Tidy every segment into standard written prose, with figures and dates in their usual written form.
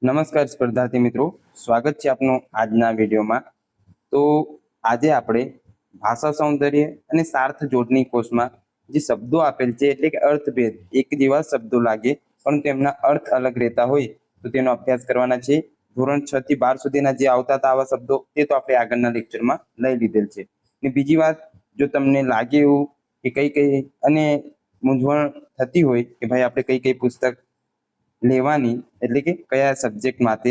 નમસ્કાર સ્પર્ધાર્થી મિત્રો, સ્વાગત છે આપનું આજના વિડીયોમાં। તો આજે આપણે ભાષા સૌંદર્ય અને સાર્થ જોડણી કોષમાં જે શબ્દો આપેલ છે એટલે કે અર્થભેદ, એક જેવા શબ્દો લાગે પણ તેમના અર્થ અલગ રહેતા હોય તો તેનો અભ્યાસ કરવાના છે। ધોરણ 6 થી 12 સુધીના જે આવતા હતા આવા શબ્દો તે તો આપણે આગળના લેક્ચરમાં લઈ લીધેલ છે। ને બીજી વાત, જો તમને લાગે એવું કે કઈ અને મૂંઝવણ થતી હોય કે ભાઈ આપણે કઈ પુસ્તક લેવાની એટલે કે કયા સબ્જેક્ટ માટે,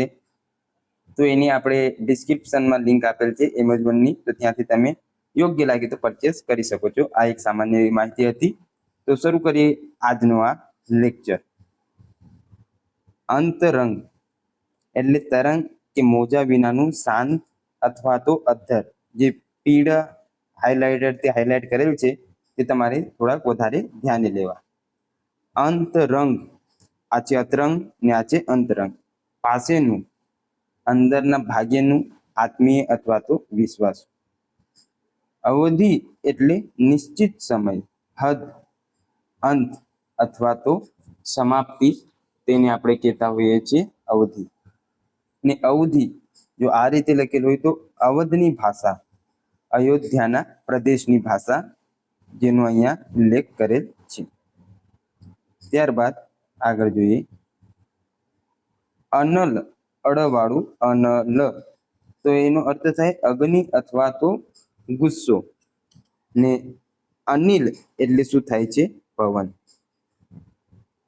તો એની આપણે ડિસ્ક્રિપ્શનમાં લિંક આપેલ છે એમેઝોનની, તો ત્યાંથી તમે યોગ્ય લાગે તો પરચેસ કરી શકો છો। આ એક સામાન્ય એવી માહિતી હતી। તો શરૂ કરીએ આજનો આ લેક્ચર। અંતરંગ એટલે તરંગ કે મોજા વિનાનું શાંત અથવા તો અધ્ધર। જે પીળા હાઇલાઇટરથી હાઇલાઇટ કરેલ છે તે તમારે થોડાક વધારે ધ્યાને લેવા। અંતરંગ, આ છે અતરંગ ને આ છે અંતરંગ। પાસેનું, અંદરના ભાગ્યનું, આત્મીય અથવા તો વિશ્વાસ। અવધિ એટલે નિશ્ચિત સમય, હદ, અંત અથવા તો સમાપ્તિ, તેને આપણે કહેતા હોઈએ છીએ અવધિ। ને અવધિ જો આ રીતે લખેલું હોય તો અવધની ભાષા, અયોધ્યાના પ્રદેશની ભાષા, જેનો અહીંયા ઉલ્લેખ કરેલ છે। ત્યારબાદ આગળ જોઈએ અનલ, અળવાળું અનલ, તો એનો અર્થ થાય અગ્નિ અથવા તો ગુસ્સો। ને અનિલ એટલે શું થાય છે? પવન।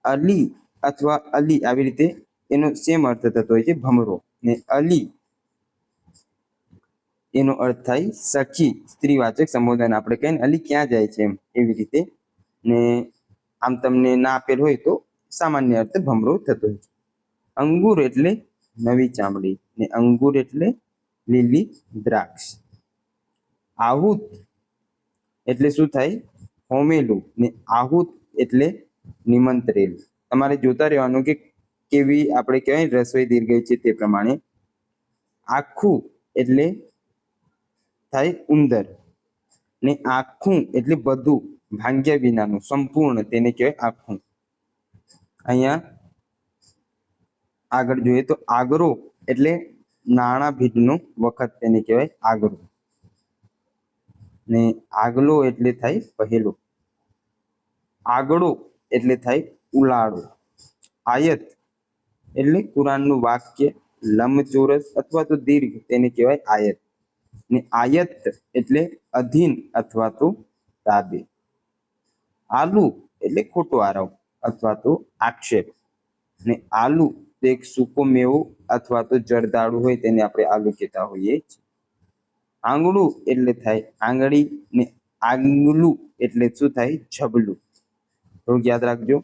અલી અથવા અલી, આવી રીતે એનો સેમ અર્થ થતો હોય છે ભમરો। ને અલી એનો અર્થ થાય સખી, સ્ત્રીવાચક સંબોધન આપણે કહીએ ને અલી ક્યાં જાય છે એમ, એવી રીતે। ને આમ તમને ના આપેલ હોય તો સામાન્ય અર્થ ભમરો થતો હોય છે। અંગુર એટલે નવી ચામડી, ને અંગુર એટલે લીલી દ્રાક્ષ। આહુત એટલે શું થાય? હોમેલું, ને આહુત એટલે નિમંત્રેલ। તમારે જોતા રહેવાનું કે કેવી આપણે કહેવાય રસોઈ દીર્ઘઈ છે તે પ્રમાણે। આખું એટલે થાય ઉંદર, ને આખું એટલે બધું, ભાંગ્યા વિનાનું, સંપૂર્ણ, તેને કહેવાય આખું। અહીંયા આગળ જોઈએ તો આગરો એટલે નાણાં ભીડનો વખત, તેને કહેવાય આગરો। ને આગલો એટલે થાય પહેલો। આગળો એટલે થાય ઉલાળો। આયત એટલે કુરાનનું વાક્ય, લંબચોરસ અથવા તો દીર્ઘ, તેને કહેવાય આયત। ને આયત એટલે અધીન અથવા તો તાબે। આલુ એટલે ખોટો આરોપ અથવા તો આક્ષેપ। ને આલુ તો એક સૂકો મેવો અથવા તો જરદાળુ હોય તેને આપણે આલુ કહેતા હોઈએ છીએ। આંગળું એટલે થાય આંગળી, ને આગલું એટલે શું થાય? જબલું। થોડુંક યાદ રાખજો,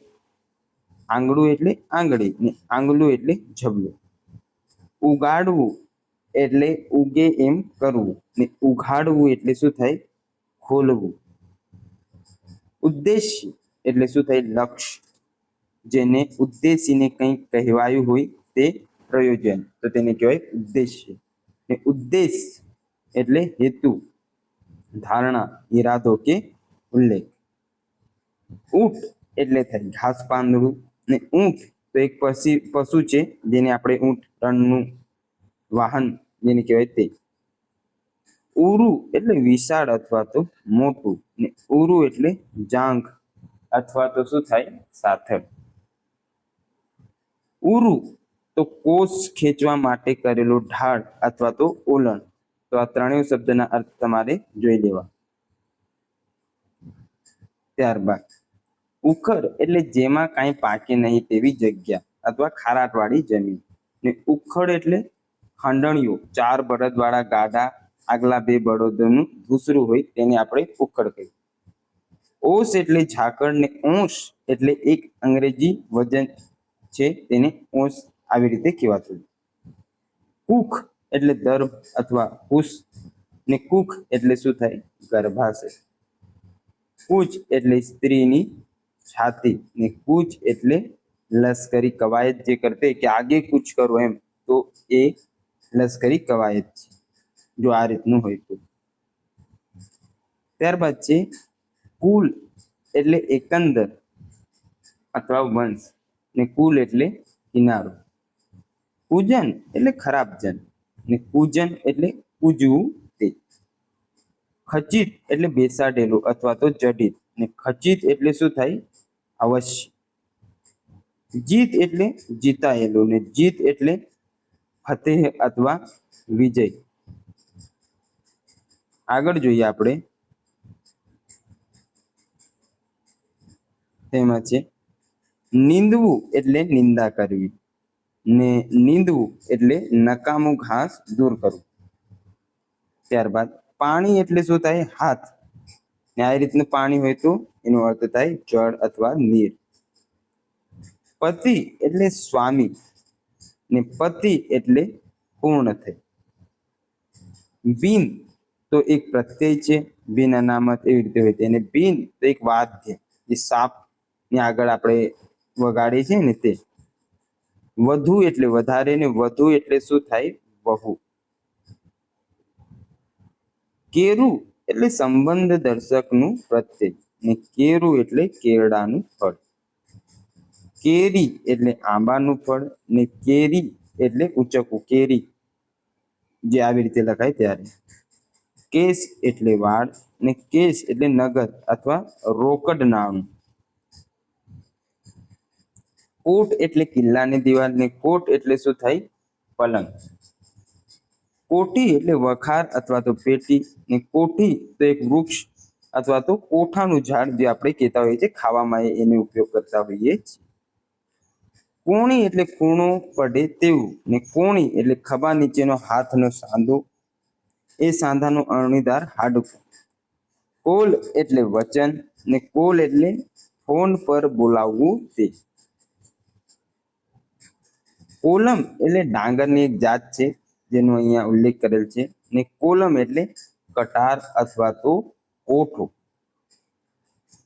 આંગળું એટલે આંગળી, ને આંગલું એટલે જબલું। ઉગાડવું એટલે ઉગે એમ કરવું, ને ઉઘાડવું એટલે શું થાય? ખોલવું। ઉદ્દેશ્ય એટલે શું થાય? લક્ષ્ય, જેને ઉદ્દેશીને કંઈક કહેવાયું હોય તે પ્રયોજન, તો તેને કહેવાય ઉદ્દેશ્ય। ને ઉદ્દેશ એટલે હેતુ, ધારણા, ઈરાદો કે ઉલ્લેખ। ઊંટ એટલે થાય ઘાસ પાંદડું, ને ઊંટ તો એક પશુ છે જેને આપણે ઊંટ, રણનું વાહન જેને કહેવાય તે। ઉરુ એટલે વિશાળ અથવા તો મોટું, ને ઉરુ એટલે જાંઘ અથવા તો શું થાય? સાથળ। ઉરુ તો કોષ ખેંચવા માટે કરેલો ઢાળ અથવા તો ઓલણ। તો આ ત્રણેય શબ્દના અર્થ તમારે જોઈ લેવા। ત્યારબાદ ઉખર એટલે જેમાં કાંઈ પાકે નહીં તેવી જગ્યા અથવા ખારાટવાળી જમીન। ને ઉખડ એટલે ખંડણીઓ, 4 બળદવાળા ગાડા, આગલા 2 બળદોનું ભૂસરું હોય તેને આપણે ઉખડ કહીએ। ઓસ એટલે ઝાકળ, ને ઓંશ એટલે એક અંગ્રેજી વજન છે તેને ઓંશ, આવી રીતે કહેવાતું। કુખ એટલે દર્ભ અથવા કુશ, ને કુખ એટલે શું થાય? ગર્ભાશય। કૂચ એટલે સ્ત્રીની છાતી, ને કૂચ એટલે લશ્કરી કવાયત જે કરતે કે આગે કૂચ કરો એમ, તો એ લશ્કરી કવાયત છે જો આ રીતનું હોય તો। ત્યારબાદ છે કુલ એટલે એકંદર અથવા વંશ, ને કુલ એટલે કિનારો। કુજન એટલે ખરાબ જન ને કુજન એટલે પૂજવું તે. ખચિત એટલે બેસાડેલું અથવા તો જડિત ને ખચિત એટલે શું થાય? અવશ્ય. જીત એટલે જીતાયેલું ને જીત એટલે ફતેહ અથવા વિજય. આગળ જોઈએ આપણે, તેમાં છે નીંદવું એટલે નિંદા કરવી ને નીંદવું એટલે નકામું ઘાસ દૂર કરવું. ત્યારબાદ પાણી એટલે શું થાય? હાથ. ને આ રીતનું પાણી હોય તો એનો અર્થ થાય જળ અથવા નીર. પતિ એટલે સ્વામી ને પતિ એટલે પૂર્ણ થઈ. બીન તો એક પ્રત્યય છે, બીન અનામત એવી રીતે હોય તેને બીન તો એક વાદ્ય, જે સાપ ની આગળ આપણે વગાડીએ છીએ ને તે. વધુ એટલે વધારે ને વધુ એટલે શું થાય? બહુ. કેરું એટલે સંબંધ દર્શકનું પ્રત્યય ને કેરું એટલે કેળાનું ફળ. કેરી એટલે આંબાનું ફળ ને કેરી એટલે ઉચકવું, કેરી જે આવી રીતે લખાય ત્યારે. કેસ એટલે વાળ ને કેસ એટલે નગદ અથવા રોકડ નાણું. કોટ એટલે કિલ્લાની દિવાલ ને કોટ એટલે શું થાય? પલંગ. કોઠી એટલે વખાર અથવા તો પેટી ને કોઠી તો એક વૃક્ષ અથવા તો કોઠાનું ઝાડ જે આપણે કહેતા હોઈએ છીએ, ખાવામાં એનો ઉપયોગ કરતા હોઈએ છીએ. કોણી એટલે ખૂણો પડે તેવું ને કોણી એટલે ખભા નીચેનો હાથનો સાંધો, એ સાંધાનું અણીદાર હાડકું. કોલ એટલે વચન ને કોલ એટલે ફોન પર બોલાવવું તે. કોલમ એટલે ડાંગરની એક જાત છે જેનો અહીંયા ઉલ્લેખ કરેલ છે ને કોલમ એટલે કટાર અથવા તો કોઠો.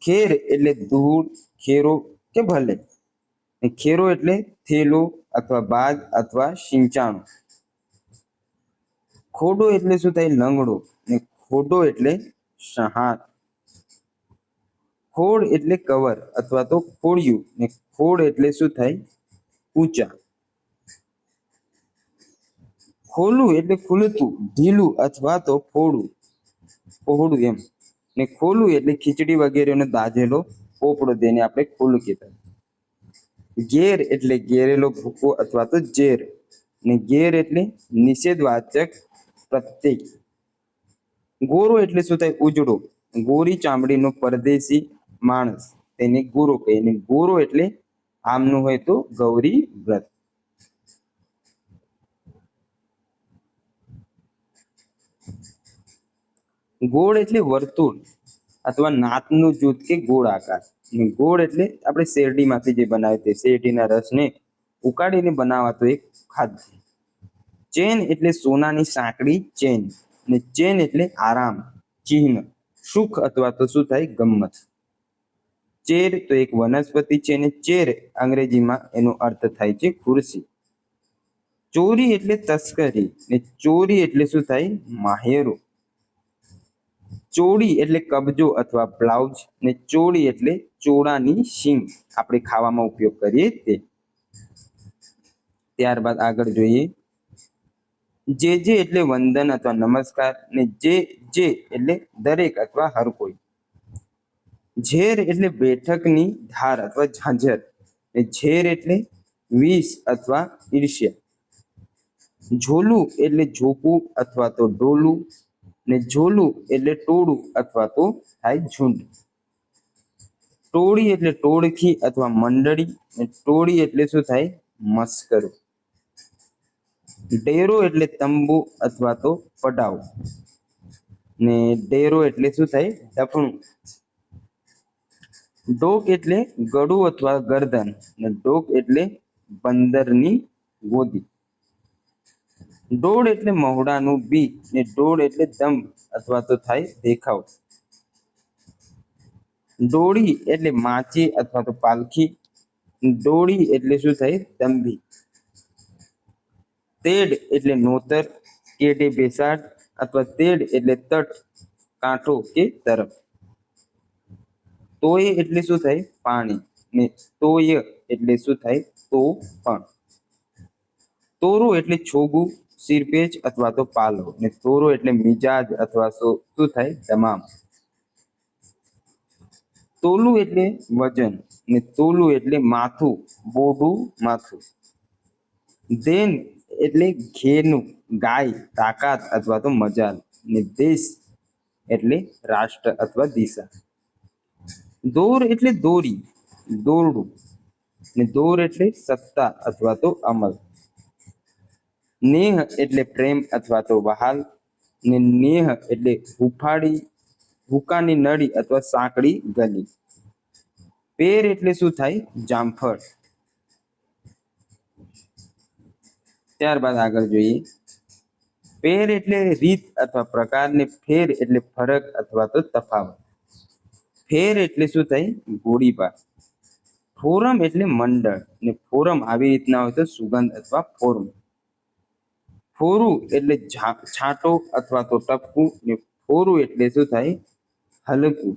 ખેર એટલે ધૂળ, ખેરો કે ભલે. ખેરો એટલે થેલો અથવા બાગ અથવા સિંચાણું. ખોડો એટલે શું થાય? લંગડો ને ખોડો એટલે સહાર. ખોડ એટલે કવર અથવા તો ખોડિયું ને ખોડ એટલે શું થાય? ઊંચા. ખોલું એટલે ખુલતું, ઢીલું અથવા તો ફોડું, પહોળું એમ. ને ખોલું એટલે ખીચડી વગેરેનો દાઝેલો પોપડો, તેને આપણે ખોલું કહેતા. ઘેર એટલે ઘેરેલો ભૂકો અથવા તો ઝેર ને ઘેર એટલે નિષેધવાચક પ્રત્યય. ગોરો એટલે શું થાય? ઉજળો. ગોરી ચામડીનો પરદેશી માણસ તેને ગોરો કહે ને ગોરો એટલે આમનું હોય તો ગૌરી વ્રત. ગોળ એટલે વર્તુળ અથવા નાતનું જૂથ કે ગોળ આકાર. ગોળ એટલે આપણે શેરડીમાંથી જે બનાવે તે શેરડીના રસને ઉકાળીને બનાવાતો એક ખાદ્ય. ચેન એટલે સોનાની સાંકડી ચેન ને ચેન એટલે આરામ, ચિહ્ન, સુખ અથવા તો શું થાય? ગમ્મત. ચેર તો એક વનસ્પતિ છે ને ચેર અંગ્રેજીમાં એનો અર્થ થાય છે ખુરશી. ચોરી એટલે તસ્કરી ને ચોરી એટલે શું થાય? માહેરો. ચોળી એટલે કબજો અથવા બ્લાઉઝ ને ચોળી એટલે ચોળાની શીંગ, આપણે ખાવામાં ઉપયોગ કરીએ તે. ત્યારબાદ આગળ જોઈએ, જે એટલે વંદન અથવા નમસ્કાર ને જે એટલે દરેક અથવા હર કોઈ. ઝેર એટલે બેઠકની ધાર અથવા ઝાંઝર ને ઝેર એટલે વિષ અથવા ઈર્ષ્યા. ઝોલું એટલે ઝોપું અથવા તો ડોલું ને ઝોલું એટલે ટોળું અથવા તો થાય ઝુંડ. ટોળી એટલે ટોળકી અથવા મંડળી ને ટોળી એટલે શું થાય? મસ્કરો. ડેરો એટલે તંબુ અથવા તો પડાવ ને ડેરો એટલે શું થાય? ડફણું. ડોક એટલે ગળું અથવા ગરદન ને ડોક એટલે બંદરની ગોદી. ડોળ એટલે મહુડાનું બી ને ડોળ એટલે દંભ અથવા તો થાય દેખાવ. ડોળી એટલે માચી અથવા તો પાલખી. ડોળી એટલે શું થાય? દંભી. તેડ એટલે નોતર, કેડે બેસાડ અથવા તેડ એટલે તટ, કાંઠો કે તરફ. તોય એટલે શું થાય? પાણી ને તોય એટલે શું થાય? તો પણ. તોરો એટલે છોગું, સિરપેચ અથવા તો પાલો, ને તોરો એટલે મિજાજ અથવા શું થાય તમામ. તોલું એટલે વજન, ને તોલું એટલે માથું, બોડું માથું. દેન એટલે ઘેનું, ગાય, તાકાત અથવા તો મજાલ, ને દેશ એટલે રાષ્ટ્ર અથવા દિશા. દોર એટલે દોરી, દોરડું, ને દોર એટલે સત્તા અથવા તો અમલ. નેહ એટલે પ્રેમ અથવા તો વહાલ, ને નેહ એટલે હુફાળી, હુકાની નળી અથવા સાંકડી ગલી. પેર એટલે શું થાય જામફળ. ત્યારબાદ આગળ જોઈએ. પેર એટલે રીત અથવા પ્રકાર, ને ફેર એટલે ફરક અથવા તો તફાવત. ફેર એટલે શું થાય ગોળીબાર. ફોરમ એટલે મંડળ, ને ફોરમ આવી રીતના હોય તો સુગંધ અથવા ફોરમ. ફોરું એટલે છાંટો અથવા તો ટપકું, ને ફોરું એટલે શું થાય હલકું.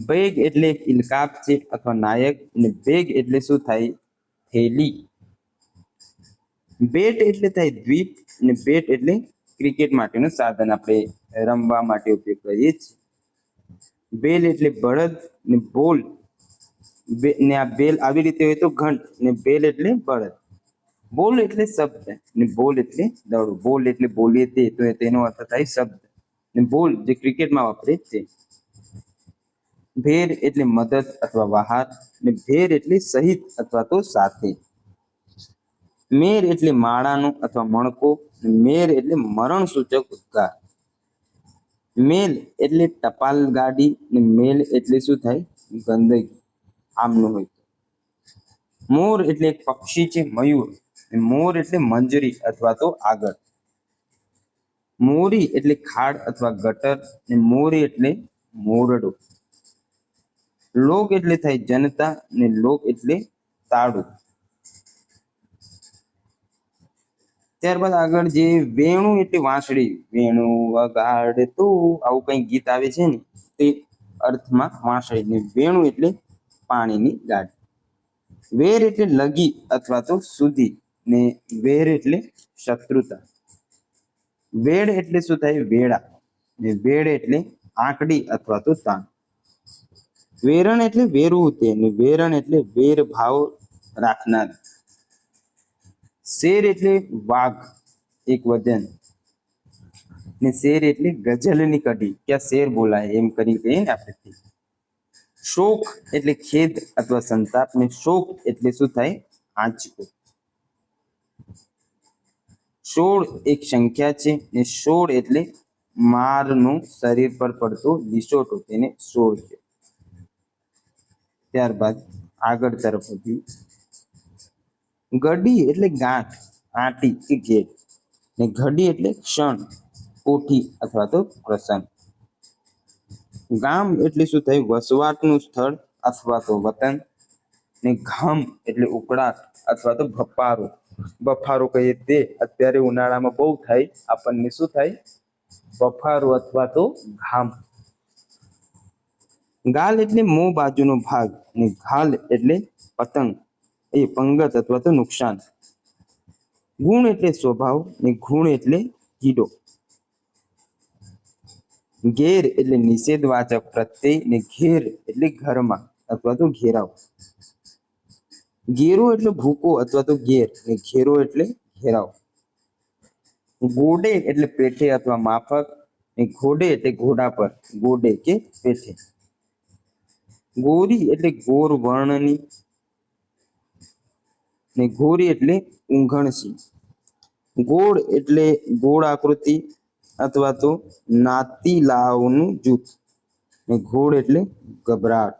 બેગ એટલે એક ઇલકાબ છે અથવા નાયક, ને બેગ એટલે શું થાય થેલી. બેટ એટલે થાય દ્વીપ, ને બેટ એટલે ક્રિકેટ માટેનું સાધન, આપણે રમવા માટે ઉપયોગ કરીએ છીએ. બેલ એટલે બળદ, ને બોલ ને આ બેલ આવી રીતે હોય તો ઘંટ, ને બેલ એટલે બળદ. બોલ એટલે શબ્દ, ને બોલ એટલે દડો. બોલ એટલે બોલીએ તે, તો તેનો અર્થ થાય શબ્દ, ને બોલ જે ક્રિકેટમાં વાપરે તે. ભેર એટલે મદદ અથવા વહાર, ને ભેર એટલે સહિત અથવા તો સાથે. મેર એટલે માળાનો અથવા મણકો, મેર એટલે મરણ સૂચક ઉદ્ગાર. મેલ એટલે ટપાલ ગાડી, ને મેલ એટલે શું થાય ગંદકી આમનું હોય. મોર એટલે એક પક્ષી છે મયુર, મોર એટલે મંજરી અથવા તો આગળ. મોરી એટલે ખાડ અથવા ગટર, ને મોરી એટલે મોરડો. લોક એટલે થાય જનતા, ને લોક એટલે તાળું. ત્યારબાદ આગળ જે વેણું એટલે વાંસળી, વેણું વગાડતું આવું કઈ ગીત આવે છે ને તે અર્થમાં વાંસળી. ને વેણું એટલે પાણીની ગાડી. વેર એટલે લગી અથવા તો સુધી, ને વેર એટલે શત્રુતા. વેડ એટલે શું થાય વેળા, ને વેડ એટલે આંકડી અથવા તો તાણ. વેરણ એટલે વેરવું તે, ને વેરણ એટલે વેર ભાવ રાખનાર. શેર એટલે વાઘ એક વજન, ને શેર એટલે ગઝલની કઢી, ક્યાં શેર બોલાય એમ કરી કહીએ ને આપણે. શોક એટલે ખેદ અથવા સંતાપ, ને શોક એટલે શું થાય આંચકો. 16 એક સંખ્યા છે, ને 16 એટલે મારનો શરીર પર પડતો લીસોટો, તેને 16 છે. ત્યારબાદ આગળ તરફ હતી. ગડી એટલે ગાંઠ, આંટી કે ઘેર, ને ઘડી એટલે ક્ષણ, કોઠી અથવા તો પ્રસંગ. ગામ એટલે શું થાય વસવાટનું સ્થળ અથવા તો વતન, ને ઘામ એટલે ઉકળાટ અથવા તો ભપારો. બફારો કહીએ તે અત્યારે ઉનાળામાં બહુ થાય, આપણને શું થાય બફારો અથવા તો ઘામ. ગાલ એટલે મોં બાજુનો ભાગ, ને ઘાલ એટલે પતંગ, એ પંગત અથવા તો નુકસાન. ગુણ એટલે સ્વભાવ, ને ગુણ એટલે કીડો. ઘેર એટલે નિષેધવાચક પ્રત્યય, ને ઘેર એટલે ઘરમાં અથવા તો ઘેરાવ. ઘેરો એટલે ભૂકો અથવા તો ઘેર, ને ઘેરો એટલે ઘેરાવ. ગોડે એટલે પેઠે અથવા માફક, ને ઘોડે એટલે ઘોડા પર, ગોડે કે પેઠે. ગોરી એટલે ગોર વર્ણની, ને ગોરી એટલે ઊંઘણસી. ગોળ એટલે ગોળ આકૃતિ અથવા તો નાતીલાઓનું જૂથ, ને ઘોળ એટલે ગભરાટ.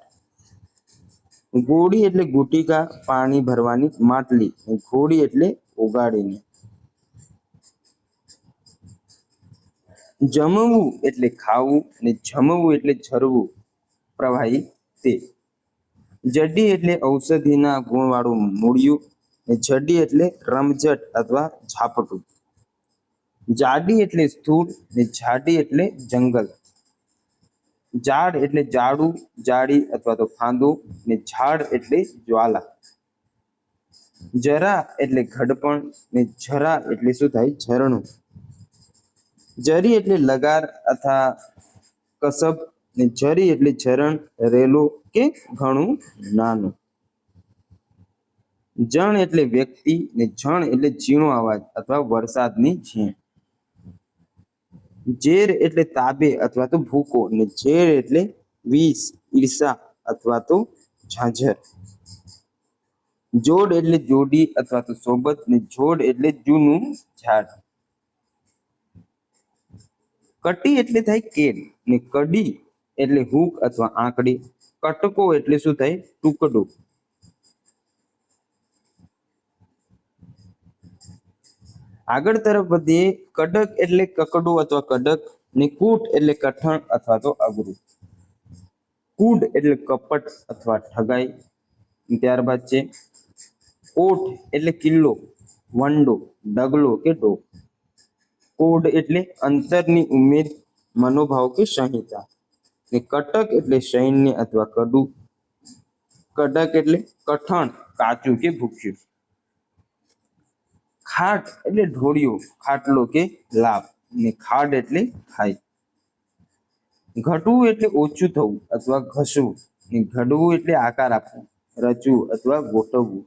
ગોળી એટલે ગુટિકા પાણી ભરવાની માટલી, ને ઘોડી એટલે ઓગાડીને. જમવું એટલે ખાવું, ને જમવું એટલે ઝરવું પ્રવાહી તે. જડી એટલે ઔષધિના ગુણવાળું મૂળિયું, ને જડી એટલે રમઝટ અથવા ઝાપટું. જાડી એટલે સ્થૂળ, ને જાડી એટલે જંગલ. ઝાડ એટલે જાડું, જાડી અથવા તો ફાંદો, ને ઝાડ એટલે જ્વાલા. જરા એટલે ઘડપણ ને જરા એટલે શું થાય? ઝરણું. જરી એટલે લગાર અથવા કસબ ને જરી એટલે ઝરણ, રેલું કે ઘણું નાનું. જણ એટલે વ્યક્તિ ને જણ એટલે ઝીણો અવાજ અથવા વરસાદની ઝીણ. ઝેર એટલે તાબે અથવા તો ભૂકો ને ઝેર એટલે વિષ, ઈર્ષા અથવા તો ઝાંઝર. જોડ એટલે જોડી અથવા તો સોબત ને જોડ એટલે જૂનું ઝાડ. કટી એટલે થાય કેલ ને કડી એટલે હૂક અથવા આંકડી. કટકો એટલે શું થાય? ટુકડો. આગળ તરફ વધીએ. કડક એટલે કકડું અથવા કડક ને કૂટ એટલે કઠણ અથવા તો અઘરું. કૂડ એટલે કપટ અથવા ઠગાઈ. ત્યારબાદ છે કોઠ એટલે કિલ્લો, વંડો, ડગલો કે ડોક. કોડ એટલે અંતરની ઉમેદ, મનોભાવ કે સંહિતા. ને કટક એટલે સૈન્ય અથવા કડું. કડક એટલે કઠણ, કાચું કે ભૂખ્યું. ખાટ એટલે ઢોળિયો, ખાટલો કે લાભ. ને ખાડ એટલે ખાઈ. ઘટવું એટલે ઓછું થવું અથવા ઘસવું. ને ઘડવું એટલે આકાર આપવું, રચવું અથવા ગોઠવવું.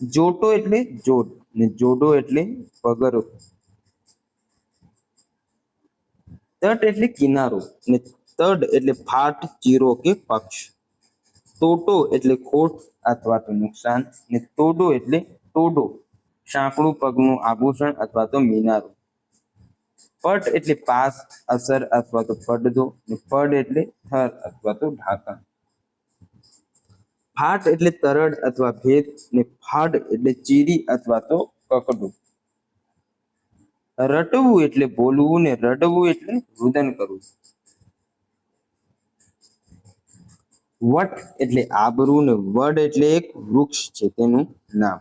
જોટો એટલે જોડ ને જોડો એટલે પગરો. તટ એટલે કિનારો ને તડ એટલે ફાટ, ચીરો કે પક્ષ. તોટો એટલે ખોટ અથવા તો નુકસાન ને તોડો એટલે ટોડો, સાંકડું પગનું આભૂષણ અથવા તો મિનારો. પટ એટલે પાસ, અસર અથવા તો પડદો ને પડ એટલે થર અથવા તો ઢાંકણ. ફાટ એટલે તરડ અથવા ભેદ ને ફાડ એટલે ચીરી અથવા તો કકડું. રટવું એટલે બોલવું ને રડવું એટલે રુદન કરવું. વટ એટલે આબરૂ ને વડ એટલે એક વૃક્ષ છે તેનું નામ.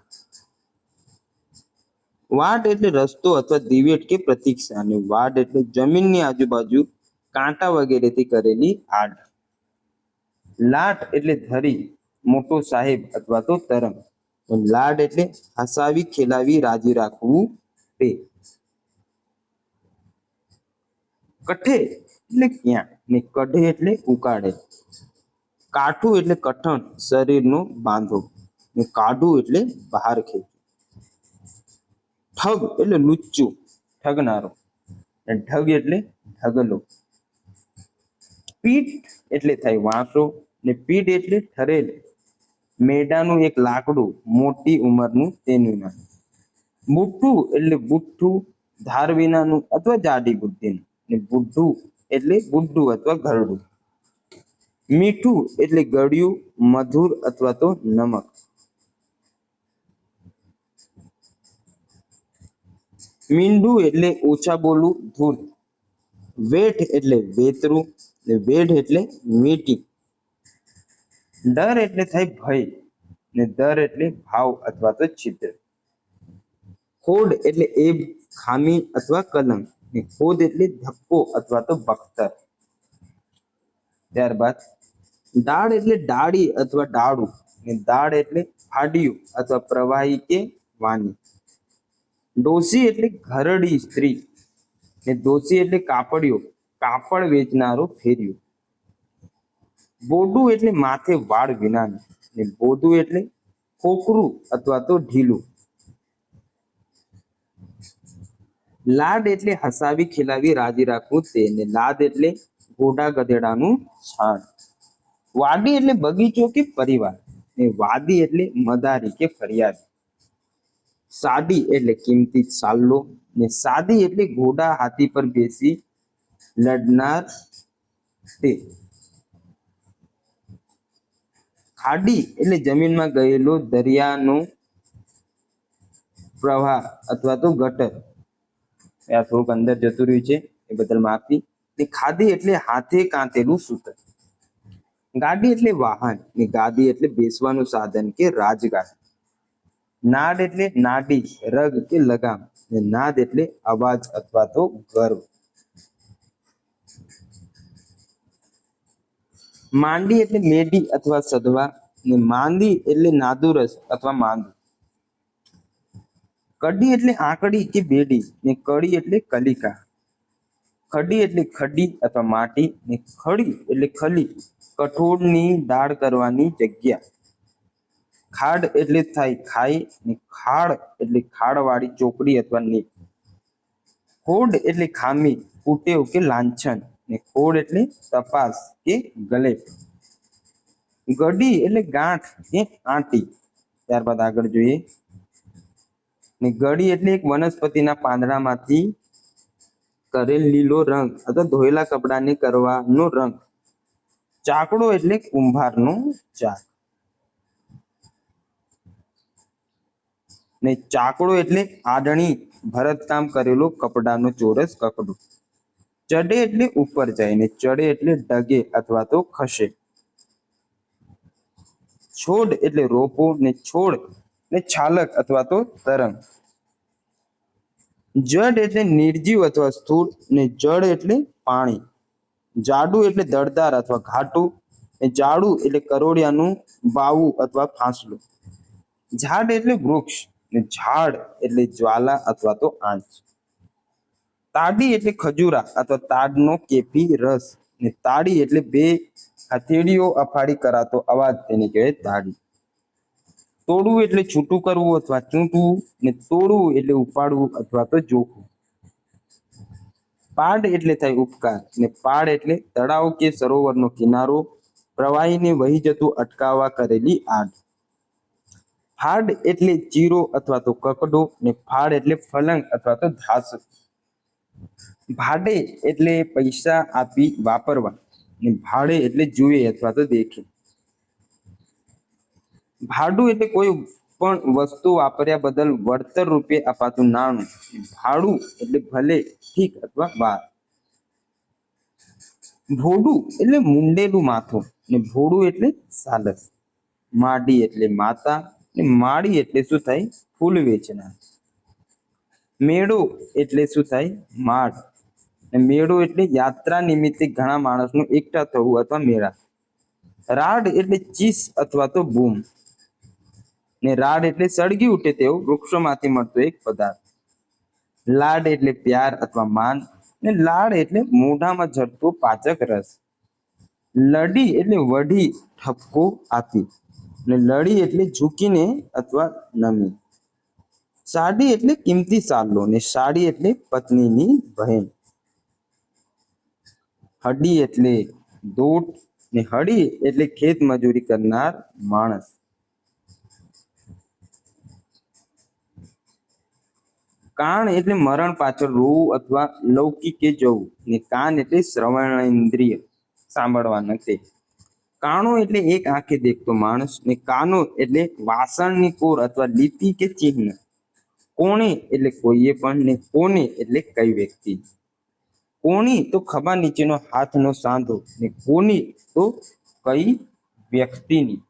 વાટ એટલે રસ્તો અથવા દિવેટ કે પ્રતીક્ષા અને વાડ એટલે જમીનની આજુબાજુ કાંટા વગેરેથી કરેલી આડ. લાટ એટલે ધરી, મોટો સાહેબ અથવા તો તરંગ. લાડ એટલે હસાવી, ખેલાવી, રાજી રાખવું તે. કઠે એટલે ક્યાં ને કઢે એટલે ઉકાળે. કાઠું એટલે કઠણ, શરીરનો બાંધો ને કાઢું એટલે બહાર ખેંચવું. ઠગ એટલે લુચ્ચું, ઠગનારો. ઢગ એટલે ઢગલો. પીઠ એટલે થાય વાંસો ને પીઠ એટલે ઠરેલ. મેડાનું એક લાકડું, મોટી ઉંમરનું તેનું નામ. બુઠ્ઠું એટલે બુઠ્ઠું, ધાર વિનાનું અથવા જાડી બુદ્ધિનું. ને બુઢું એટલે બુઢું અથવા ઘરડું. મીઠું એટલે ગળ્યું, મધુર અથવા તો નમક. મીંઢું એટલે ઓછા બોલું, ધૂર્ત. વેઠ એટલે વેતરું ને વેઢ એટલે મીઠી. ડર એટલે થાય ભય ને દર એટલે ભાવ અથવા તો છિદ્ર. ખોડ એટલે એબ, ખામી અથવા કલંક ને ખોદ એટલે ધક્કો અથવા તો બખ્તર. ત્યારબાદ દાળ એટલે ડાળી અથવા ડાળું ને દાળ એટલે ફાડ્યું અથવા પ્રવાહી કે વાની. ડોસી એટલે ઘરડી સ્ત્રી ને દોશી એટલે કાપડિયો, કાપડ વેચનારો ફેર્યો. બોડું એટલે માથે વાળ વિનાનું ને બોધું એટલે ખોખરું અથવા તો ઢીલું. લાડ એટલે હસાવી, ખીલાવી, રાજી રાખવું તે ને લાદ એટલે ઘોડા ગધેડાનું છાણ. વાડી એટલે બગીચો કે પરિવાર ને વાદી એટલે મદારી કે ફરિયાદી. સાડી એટલે કિંમતી સાલ્લો ને સાદી એટલે ઘોડા હાથી પર બેસી લડનાર તે. ખાડી એટલે જમીનમાં ગયેલો દરિયાનો પ્રવાહ અથવા તો ગટર. આ થોડુંક અંદર જતું રહ્યું છે એ બદલ માફી. ને ખાદી એટલે હાથે કાંતેલું સૂતર. ગાડી એટલે વાહન ને ગાદી એટલે બેસવાનું સાધન કે રાજગાડી. નાડ એટલે નાડી, રગ કે લગામ ને નાદ એટલે અવાજ અથવા તો ગર્વ. માંડી એટલે મેડી અથવા સધવા ને માંદી એટલે નાદુરસ અથવા માંદું. કડી એટલે આંકડી કે બેડી ને કડી એટલે કલિકા. ખડી એટલે ખડી અથવા માટી ને ખડી એટલે ખલી, કઠોળની દાળ કરવાની જગ્યા. ખાડ એટલે થાય ખાઈ ને ખાડ એટલે ખાડવાળી ચોકડી અથવા નીપ. ખોડ એટલે ખામી, કુટેવ કે લાંછન ને ખોડ એટલે તપાસ કે ગલેપ. ગડી એટલે ગાંઠ કે આંટી. ત્યારબાદ આગળ જોઈએ. ને ગડી એટલે એક વનસ્પતિના પાંદડામાંથી કરેલ લીલો રંગ અથવા ધોયેલા કપડાને કરવાનો રંગ. ચાકડો એટલે કુંભારનો ચાક. ને ચાકડો એટલે આડણી ભરતકામ કરેલો કપડાનો ચોરસ કકડો. ચડે એટલે ઉપર જાય ને ચડે એટલે ડગે અથવા તો ખસે. છોડ એટલે રોપો ને છોડ ને છાલક અથવા તો તરંગ. જડ એટલે નિર્જીવ અથવા સ્થૂળ ને જળ એટલે પાણી. જાડું એટલે દળદાર અથવા ઘાટું ને જાડું એટલે કરોડિયાનું બાવું અથવા ફાંસલું. ઝાડ એટલે વૃક્ષ ને ઝાડ એટલે જ્વાલા અથવા તો આંચ. તાડી એટલે ખજૂરા અથવા તાડનો કેફી રસ ને તાડી એટલે બે હથેળીઓ અફાડી કરાતો અવાજ, તેને કહેવાય તાડી. તોડવું એટલે છૂટું કરવું અથવા ચૂંટવું ને તોડવું એટલે ઉપાડવું અથવા તો જોખવું. પાડ એટલે થાય ઉપકાર ને પાડ એટલે તળાવ કે સરોવરનો કિનારો, પ્રવાહીને વહી જતું અટકાવવા કરેલી આડ. ફાડ એટલે ચીરો અથવા તો કકડો ને ફાડ એટલે ફલંગ અથવા તો ધાસ. ભાડે એટલે પૈસા આપી વાપરવા ને ભાડે એટલે જુએ અથવા તો દેખે. ભાડું એટલે કોઈ પણ વસ્તુ વાપર્યા બદલ વળતર રૂપે અપાતું નાણું. ભાડું એટલે ભલે, ઠીક અથવા વાર. ભોડું એટલે મુંડેલું માથું ને ભોડું એટલે સાલસ. માડી એટલે માતા ને માળી એટલે શું થાય? ફૂલ વેચનાર. મેળો એટલે શું થાય? માળ. મેળો એટલે યાત્રા નિમિત્તે ઘણા માણસનું એકઠા થવું અથવા મેળા. રાડ એટલે ચીસ અથવા તો બૂમ ને રાડ એટલે સળગી ઉઠે તેવો વૃક્ષોમાંથી મળતો એક પદાર્થ. લાડ એટલે પ્યાર અથવા માન ને લાડ એટલે મોઢામાં ઝરતો પાચક રસ. લડી એટલે વઢી ઠપકો આપી ને લડી એટલે ઝૂકીને અથવા નમી. સાડી એટલે કિંમતી સાડલો ને સાડી એટલે પત્નીની બહેન. હડી એટલે દોટ ને હડી એટલે ખેત મજૂરી કરનાર માણસ. કાન એટલે મરણ પાછળ રોવું અથવા લૌકિકે જવું ને કાન એટલે શ્રવણેન્દ્રિય, સાંભળવાના તે. કાણો એટલે એક આંખે દેખતો માણસ ને કાનો એટલે વાસણની કોર અથવા લીટી કે ચિહ્ન. કોણે એટલે કોઈએ પણ ને કોને એટલે કઈ વ્યક્તિ. કોણી તો ખભા નીચેનો હાથનો સાંધો ને કોની તો કઈ વ્યક્તિની.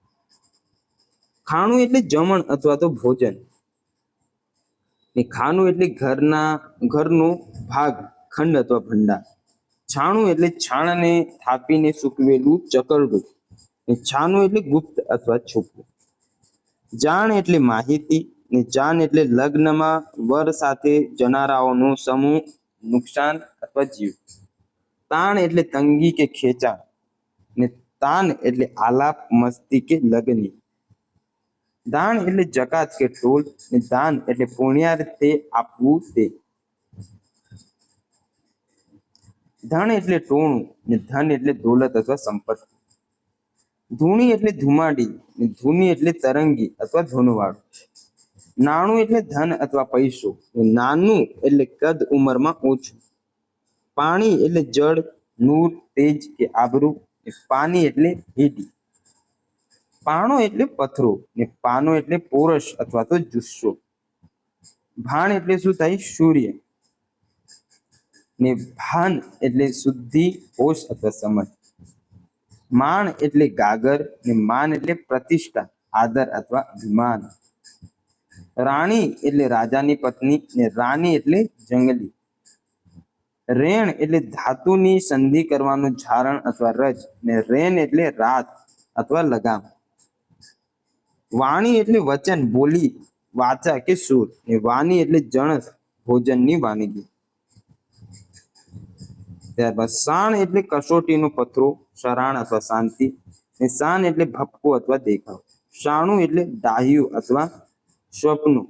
ખાણું એટલે જમણ અથવા તો ભોજન ને ખાનું એટલે ઘરનો ભાગ, ખંડ અથવા ભંડાર. છાણું એટલે છાણને થાપીને સૂકવેલું ચકરડું ને છાનું એટલે ગુપ્ત અથવા છુપું. જાણ એટલે માહિતી ને જાન એટલે લગ્નમાં વર સાથે જનારાઓનો સમૂહ, નુકસાન અથવા જીવ. તાણ એટલે તંગી કે ખેંચાણ ને તાન એટલે આલાપ, મસ્તી કે લગની. દાણ એટલે જકાત કે ટોલ ને દાન એટલે પુણ્યાર્થે આપવું તે. ધન એટલે ટોણું ને ધન એટલે દોલત અથવા સંપત્તિ. ધૂણી એટલે ધુમાડી ને ધૂની એટલે તરંગી અથવા ધૂનવાળું. નાણું એટલે ધન અથવા પૈસો ને નાનું એટલે કદ ઉંમરમાં ઓછું. પાણી એટલે જળ, નૂર, તેજ કે આબરૂ ને પાની એટલે હેડી. પાણો એટલે પથરો ને પાનો એટલે પોરસ અથવા તો જુસ્સો. ભાણ એટલે શું થાય? સૂર્ય ને ભાન એટલે શુદ્ધિ, હોશ અથવા સમજ. માણ એટલે ગાગર ને માન એટલે પ્રતિષ્ઠા, આદર અથવા અભિમાન. રાણી એટલે રાજાની પત્ની ને રાની એટલે જંગલી. રેણ એટલે ધાતુની સંધિ કરવાનું ઝારણ અથવા રજ ને રેન એટલે રાત અથવા લગામ. વાણી એટલે વચન, બોલી વાચા કે સુર, ને વાની એટલે જણસ ભોજનની વાનગી. ત્યારબાદ શાણ એટલે કસોટીનો પથરો, શરાણ અથવા શાંતિ, ને શાન એટલે ભપકો અથવા દેખાવ. શાણું એટલે ડાહ્યું અથવા સ્વપ્નું.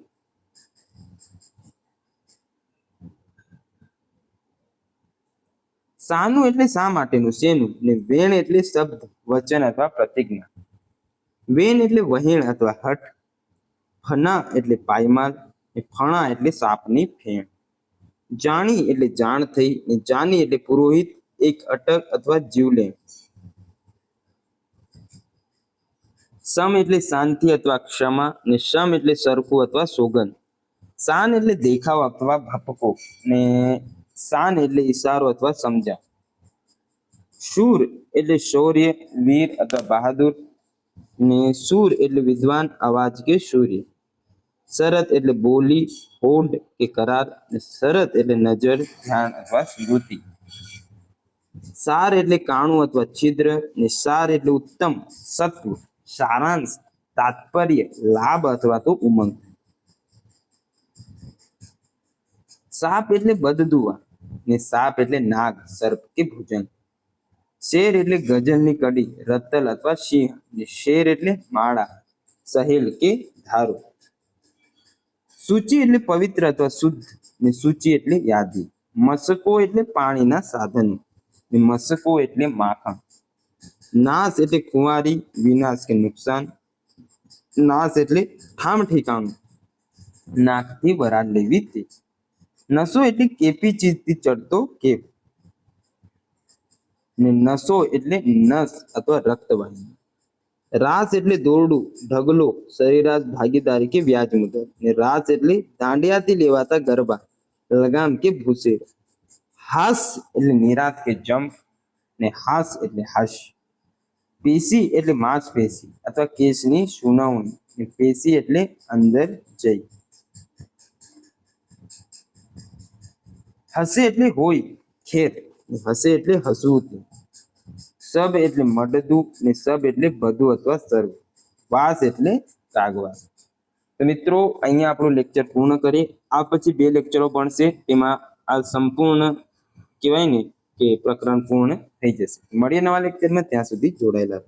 શાનું એટલે શા માટેનું, શેનું, ને વેણ એટલે શબ્દ, વચન અથવા પ્રતિજ્ઞા. વેણ એટલે વહેણ અથવા હઠ. ફના એટલે પાયમાલ, ને ફણા એટલે સાપની ફેણ. જાણી એટલે જાણ થઈ, ને જાની એટલે પુરોહિત, એક અટક અથવા જીવલેણ. સમ એટલે શાંતિ અથવા ક્ષમા, ને શમ એટલે સરખું અથવા સોગંદ. શાન એટલે દેખાવ અથવા ભપકો, ને શાન એટલે ઈશારો અથવા સમજા. શૂર એટલે શૌર્ય, વીર અથવા બહાદુર, ને સૂર એટલે વિદ્વાન, અવાજ કે સૂર્ય. શરત એટલે બોલી, હોડ કે કરાર, ને શરત એટલે નજર, ધ્યાન અથવા સ્મૃતિ. સાર એટલે કાણું અથવા છિદ્ર, ને સાર એટલે ઉત્તમ, સત્વ, સારાંશ, તાત્પર્ય, લાભ અથવા તો ઉમંગ. સાપ એટલે બદદુઆ, ને સાપ એટલે નાગ, સર્પ કે ભુજંગ. શેર એટલે ગઝલની કડી, રતલ અથવા સિંહ, ને શેર એટલે માળા, સહેલ કે ધારો. સૂચિ એટલે પવિત્ર અથવા શુદ્ધ, ને સૂચિ એટલે યાદી. મસકો એટલે પાણીના સાધનો, ને મસકો એટલે માખણ. નાશ એટલે કુંવારી, વિનાશ કે નુકસાન. નાશ એટલે ઠામ ઠેકાણું, નાકથી વરાળ લેવી તે. નસો એટલે કેપી ચીજથી ચડતો કેપ, ને નસો એટલે નસ અથવા રક્તવાહિની. રાસ એટલે દોરડું, ઢગલો, સરેરાશ, ભાગીદારી કે વ્યાજ મુદ્દત, ને રાસ એટલે દાંડિયાથી લેવાતા ગરબા, લગામ કે ભૂસેર. હાસ એટલે નિરાત કે જંપ, ને હાસ એટલે હાસ્ય. પેશી એટલે માંસપેશી અથવા કેશની સુનાવણી, ને પેશી એટલે અંદર જઈ. હસે એટલે હોય, ખેર, ને હસે એટલે હસવું તે. સબ એટલે મડદું, ને સબ એટલે બધું અથવા સર્વ. વાસ એટલે કાગવાસ. તો મિત્રો અહીંયા આપણું લેક્ચર પૂર્ણ કરીએ. આ પછી 2 લેક્ચરો ભણશે, એમાં આ સંપૂર્ણ કહેવાય ને કે પ્રકરણ પૂર્ણ થઈ જશે. મળીએ નવા લેક્ચરમાં, ત્યાં સુધી જોડાયેલા.